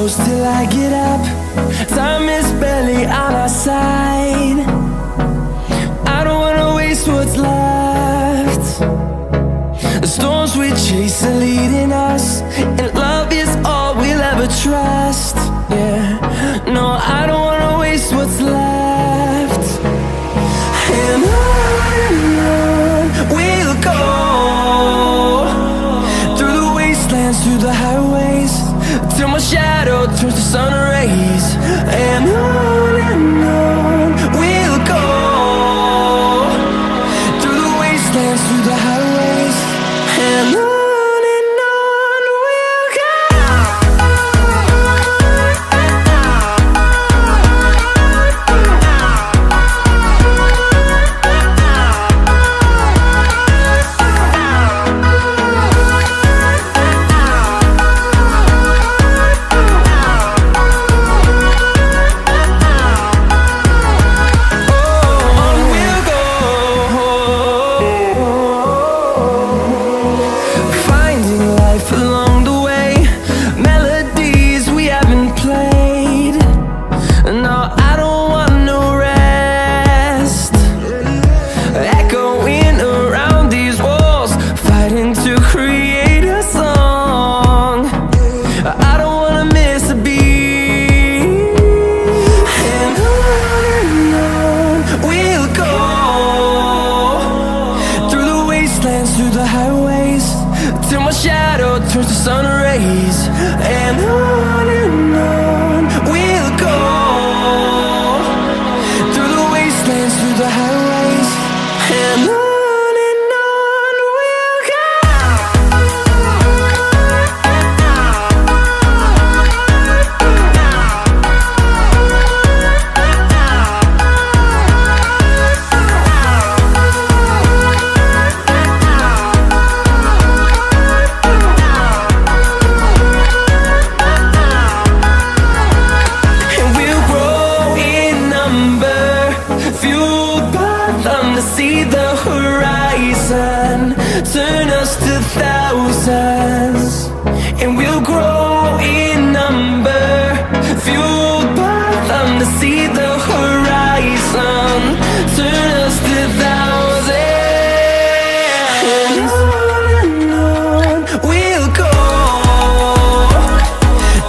close till I get up. Time is barely on our side. I don't wanna waste what's left. The storms we chase are leading us, and love is all we'll ever trust. Yeah, no, I don't wanna waste what's left. And on we'll go, through the wastelands, through the highways, till my shadow turns to sun rays. And on we'll go, through the wastelands, through the highways, and on we'll go. Through the highways, till my shadow turns to sun rays. And on we'll go, through the wastelands, through the highways, and on. See the horizon turn us to thousands, and we'll grow in number, fueled by them. To see the horizon turn us to thousands, and on we'll go,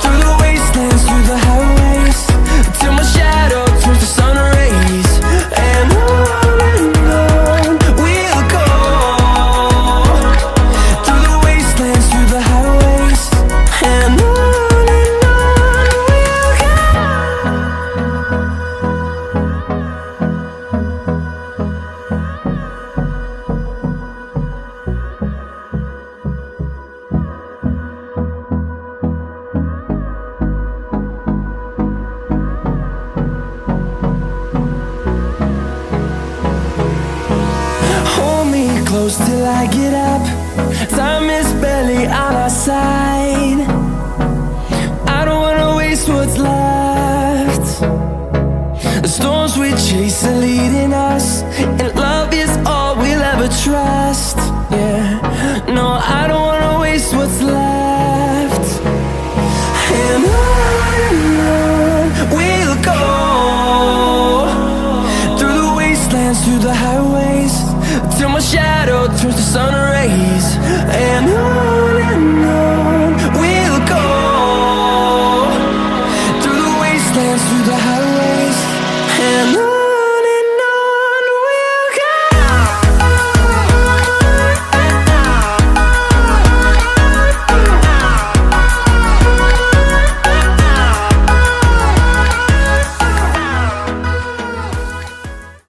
through the wastelands, through the highways, till my shadow turns to sun rays. And close till I get up. Time is barely on our side. I don't wanna waste what's left. The storms we chase are leading us, and love is all we'll ever trust. Yeah, no, I don't wanna waste what's left. And on we'll go, through the wastelands, through the highways, till my shadow turns to sun rays. And on